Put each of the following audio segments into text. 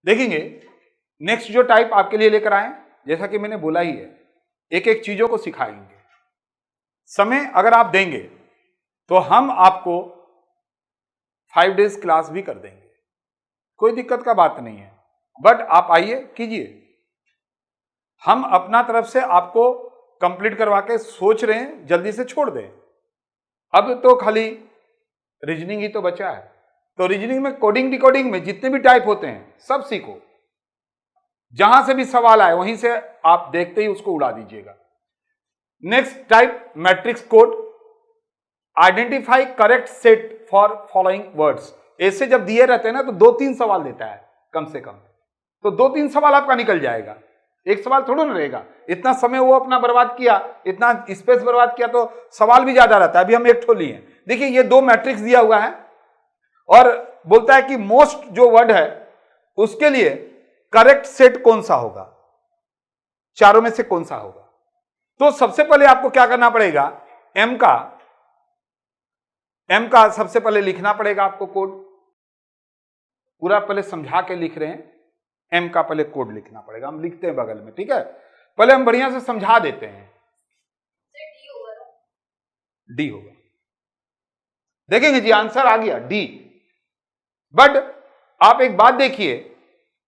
देखेंगे नेक्स्ट जो टाइप आपके लिए लेकर आए, जैसा कि मैंने बोला ही है, एक एक चीजों को सिखाएंगे। समय अगर आप देंगे तो हम आपको 5 डेज क्लास भी कर देंगे, कोई दिक्कत का बात नहीं है। बट आप आइए कीजिए, हम अपना तरफ से आपको कंप्लीट करवा के सोच रहे हैं जल्दी से छोड़ दें। अब तो खाली रीजनिंग ही तो बचा है, तो रीजनिंग में कोडिंग डिकोडिंग में जितने भी टाइप होते हैं सब सीखो। जहां से भी सवाल आए वहीं से आप देखते ही उसको उड़ा दीजिएगा। Next type matrix code, identify correct set for following words. ऐसे जब दिए रहते हैं ना तो 2-3 सवाल देता है कम से कम, तो 2-3 सवाल आपका निकल जाएगा, एक सवाल थोड़ा ना रहेगा। इतना समय वो अपना बर्बाद किया, इतना स्पेस बर्बाद किया, तो सवाल भी ज्यादा रहता है। अभी हम एक ठो लिए, देखिए ये 2 मैट्रिक्स दिया हुआ है और बोलता है कि मोस्ट जो वर्ड है उसके लिए करेक्ट सेट कौन सा होगा, चारों में से कौन सा होगा। तो सबसे पहले आपको क्या करना पड़ेगा, एम का सबसे पहले लिखना पड़ेगा आपको कोड। पूरा पहले समझा के लिख रहे हैं, एम का पहले कोड लिखना पड़ेगा। हम लिखते हैं बगल में, ठीक है, पहले हम बढ़िया से समझा देते हैं। डी होगा, देखेंगे जी आंसर आ गया डी। बट आप एक बात देखिए,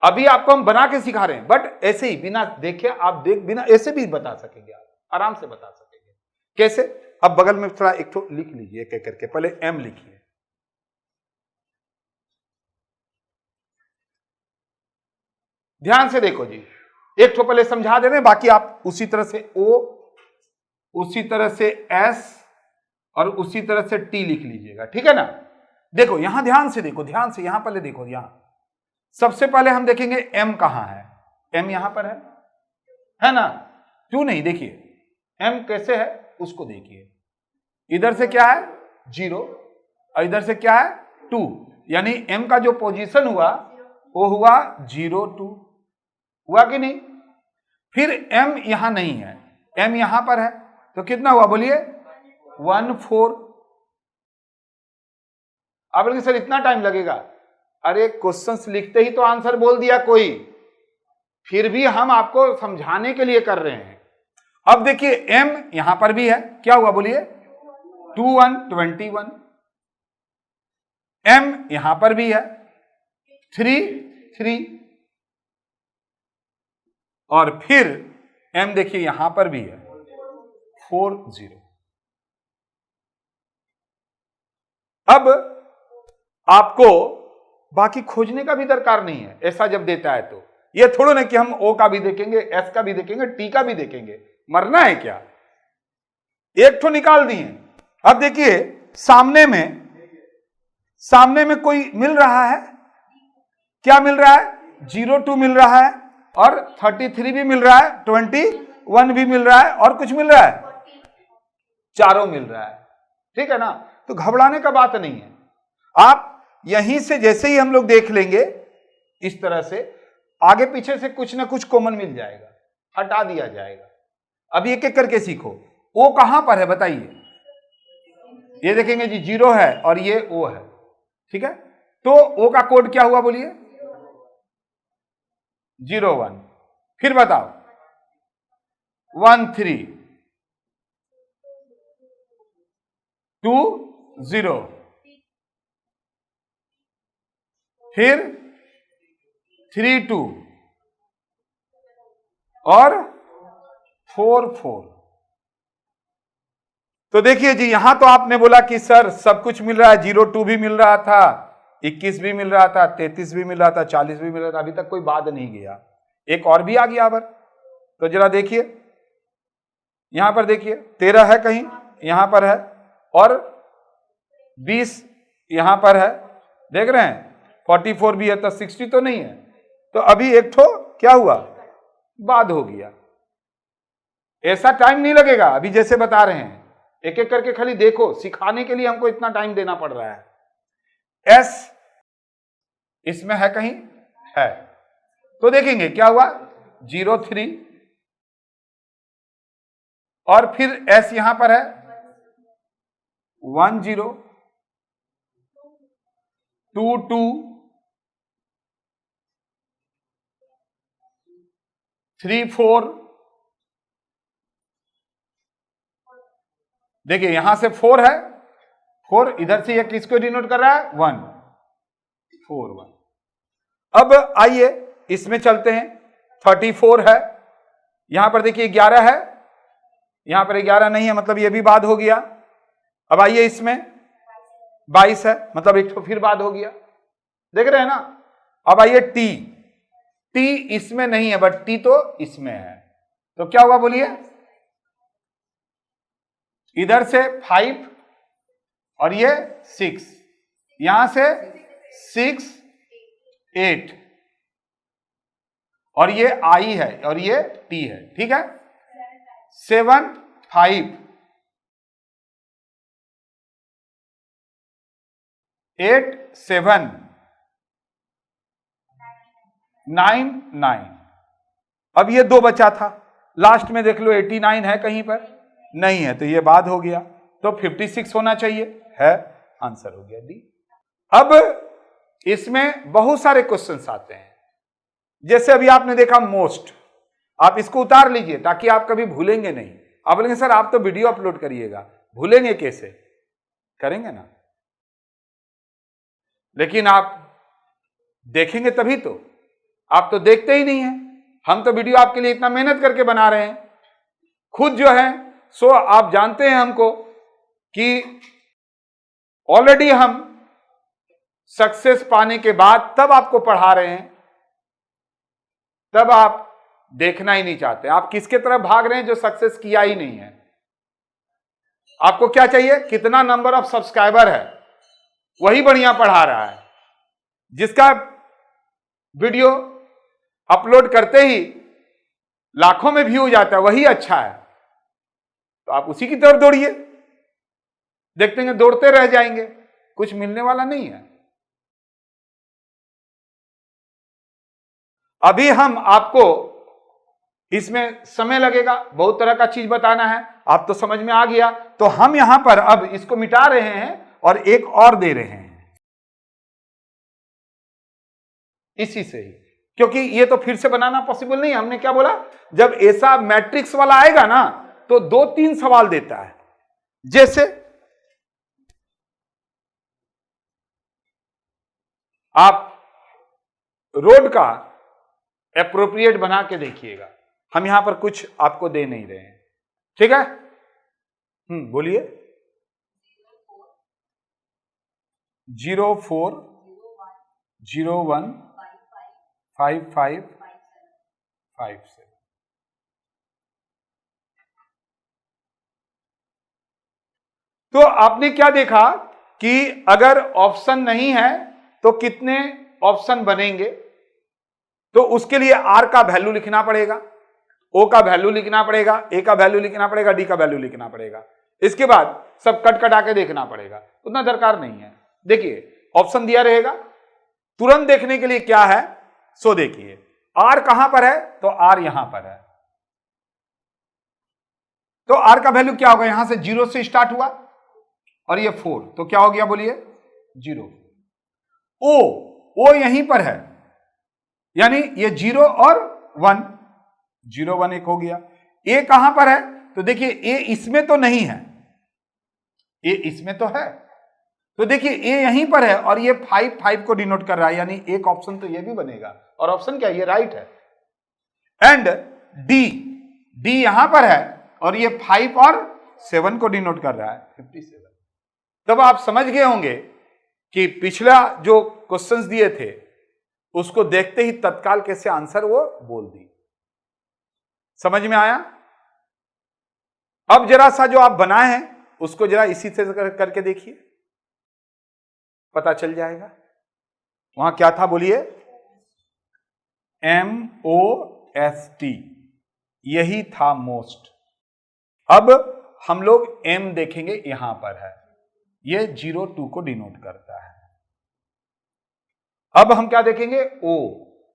अभी आपको हम बना के सिखा रहे हैं, बट ऐसे ही बिना देखे आप बिना ऐसे भी बता सकेंगे, आप आराम से बता सकेंगे। कैसे, अब बगल में थोड़ा एक तो लिख लीजिए एक एक करके, पहले एम लिखिए। ध्यान से देखो जी, एक तो पहले समझा दे रहे हैं, बाकी आप उसी तरह से ओ, उसी तरह से एस और उसी तरह से टी लिख लीजिएगा, ठीक है ना। देखो यहां ध्यान से देखो, ध्यान से यहां पहले देखो, यहां सबसे पहले हम देखेंगे एम कहां है। एम यहां पर है ना, क्यों नहीं, देखिए एम कैसे है उसको देखिए। इधर से क्या है 0 और इधर से क्या है 2, यानी एम का जो पोजीशन हुआ वो हुआ 0 2, हुआ कि नहीं। फिर एम यहां नहीं है, एम यहां पर है, तो कितना हुआ बोलिए 1 4। आप बोलेंगे सर इतना टाइम लगेगा, अरे क्वेश्चंस लिखते ही तो आंसर बोल दिया कोई, फिर भी हम आपको समझाने के लिए कर रहे हैं। अब देखिए एम यहां पर भी है, क्या हुआ बोलिए 2 1 21। एम यहां पर भी है 3 3, और फिर एम देखिए यहां पर भी है 4 0। अब आपको बाकी खोजने का भी दरकार नहीं है, ऐसा जब देता है तो ये थोड़ा ना कि हम ओ का भी देखेंगे, एस का भी देखेंगे, टी का भी देखेंगे, मरना है क्या, एक ठो निकाल दिए। अब देखिए सामने में कोई मिल रहा है, क्या मिल रहा है 0 2 मिल रहा है, और 33 भी मिल रहा है, 21 भी मिल रहा है, और कुछ मिल रहा है, चारों मिल रहा है, ठीक है ना। तो घबराने का बात नहीं है, आप यहीं से जैसे ही हम लोग देख लेंगे इस तरह से आगे पीछे से कुछ ना कुछ कॉमन मिल जाएगा, हटा दिया जाएगा। अब एक एक करके सीखो। ओ कहां पर है बताइए, ये देखेंगे जी 0 है और ये ओ है, ठीक है। तो ओ का कोड क्या हुआ बोलिए 0 1, फिर बताओ 1 3 2 0, फिर 3 2 और 4 4। तो देखिए जी यहां तो आपने बोला कि सर सब कुछ मिल रहा है, 0 2 भी मिल रहा था, 21 भी मिल रहा था, 33 भी मिल रहा था, 40 भी मिल रहा था, अभी तक कोई बाद नहीं गया, एक और भी आ गया। अब तो जरा देखिए यहां पर देखिए 13 है कहीं यहां पर है, और 20 यहां पर है, देख रहे हैं 44 भी है, तो 60 तो नहीं है, तो अभी एक ठो क्या हुआ बाद हो गया। ऐसा टाइम नहीं लगेगा, अभी जैसे बता रहे हैं एक एक करके खाली देखो, सिखाने के लिए हमको इतना टाइम देना पड़ रहा है। एस इसमें है कहीं है, तो देखेंगे क्या हुआ 0 3, और फिर एस यहां पर है 1 0 2 2 3 4, देखिए यहां से 4 है, 4 इधर से ये किसको डिनोट कर रहा है? 1, 4 1। अब आइए इसमें चलते हैं, 34 है, यहां पर देखिए 11 है, यहां पर 11 नहीं है, मतलब ये भी बाद हो गया। अब आइए इसमें 22 है, मतलब एक तो फिर बाद हो गया, देख रहे हैं ना। अब आइए टी, टी इसमें नहीं है बट टी तो इसमें है, तो क्या होगा बोलिए? इधर से 5 और ये 6, यहां से 6 8 और ये आई है और ये टी है, ठीक है। 7 5 8 7 9 9। अब ये 2 बचा था, लास्ट में देख लो 89 है कहीं पर? नहीं है, तो ये बाद हो गया, तो 56 होना चाहिए, है, आंसर हो गया डी। अब इसमें बहुत सारे क्वेश्चंस आते हैं, जैसे अभी आपने देखा मोस्ट, आप इसको उतार लीजिए ताकि आप कभी भूलेंगे नहीं। आप बोलेंगे सर आप तो वीडियो अपलोड करिएगा, भूलेंगे कैसे? करेंगे ना, लेकिन आप देखेंगे तभी तो, आप तो देखते ही नहीं है। हम तो वीडियो आपके लिए इतना मेहनत करके बना रहे हैं, खुद जो है सो आप जानते हैं हमको कि ऑलरेडी हम सक्सेस पाने के बाद तब आपको पढ़ा रहे हैं, तब आप देखना ही नहीं चाहते। आप किसके तरफ भाग रहे हैं? जो सक्सेस किया ही नहीं है। आपको क्या चाहिए? कितना नंबर ऑफ सब्सक्राइबर है, वही बढ़िया पढ़ा रहा है। जिसका वीडियो अपलोड करते ही लाखों में व्यू जाता है वही अच्छा है, तो आप उसी की तरफ दौड़िए। देखते हैं दौड़ते रह जाएंगे, कुछ मिलने वाला नहीं है। अभी हम आपको इसमें समय लगेगा, बहुत तरह का चीज बताना है, आप तो समझ में आ गया। तो हम यहां पर अब इसको मिटा रहे हैं और एक और दे रहे हैं इसी से ही, क्योंकि ये तो फिर से बनाना पॉसिबल नहीं है। हमने क्या बोला, जब ऐसा मैट्रिक्स वाला आएगा ना तो 2-3 सवाल देता है। जैसे आप रोड का एप्रोप्रिएट बना के देखिएगा, हम यहां पर कुछ आपको दे नहीं रहे हैं, ठीक है? बोलिए। 04 01 55 57। तो आपने क्या देखा कि अगर ऑप्शन नहीं है तो कितने ऑप्शन बनेंगे? तो उसके लिए आर का वैल्यू लिखना पड़ेगा, ओ का वैल्यू लिखना पड़ेगा, ए का वैल्यू लिखना पड़ेगा, डी का वैल्यू लिखना पड़ेगा। इसके बाद सब कट कटा के देखना पड़ेगा, उतना दरकार नहीं है। देखिए ऑप्शन दिया रहेगा, तुरंत देखने के लिए क्या है सो देखिए, आर कहां पर है? तो आर यहां पर है, तो आर का वैल्यू क्या होगा? यहां से 0 से स्टार्ट हुआ और ये 4, तो क्या हो गया बोलिए? 0। ओ यहीं पर है, यानी ये 0 और 1, 0 1 एक हो गया। ए कहां पर है? तो देखिए ए इसमें तो नहीं है, ए इसमें तो है, तो देखिए ए यहीं पर है और ये 5 5 को डिनोट कर रहा है, यानी एक ऑप्शन तो ये भी बनेगा, और ऑप्शन क्या है? ये राइट है। एंड डी यहां पर है और ये 5 और 7 को डिनोट कर रहा है, 57। तब आप समझ गए होंगे कि पिछला जो क्वेश्चंस दिए थे उसको देखते ही तत्काल कैसे आंसर वो बोल दी। समझ में आया? अब जरा सा जो आप बनाए हैं उसको जरा इसी से करके देखिए, पता चल जाएगा। वहां क्या था बोलिए? MOST, यही था मोस्ट। अब हम लोग M देखेंगे, यहां पर है, ये 02 को डिनोट करता है। अब हम क्या देखेंगे? O,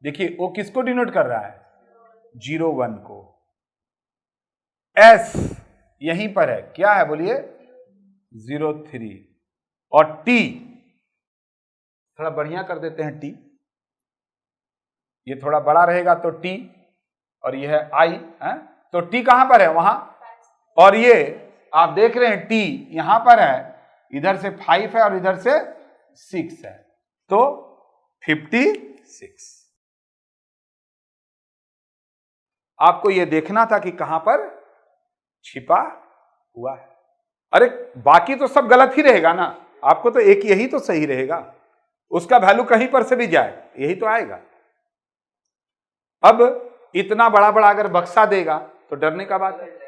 देखिए O किसको डिनोट कर रहा है? 01 को। S यहीं पर है, क्या है बोलिए? 03। और T थोड़ा बढ़िया कर देते हैं, T ये थोड़ा बड़ा रहेगा तो T, और ये है I है, तो T कहां पर है? वहां। और ये आप देख रहे हैं T यहां पर है, इधर से 5 है और इधर से 6 है, तो 56। आपको यह देखना था कि कहां पर छिपा हुआ है। अरे बाकी तो सब गलत ही रहेगा ना, आपको तो एक यही तो सही रहेगा, उसका वैल्यू कहीं पर से भी जाए यही तो आएगा। अब इतना बड़ा बड़ा अगर बक्सा देगा तो डरने का बात है।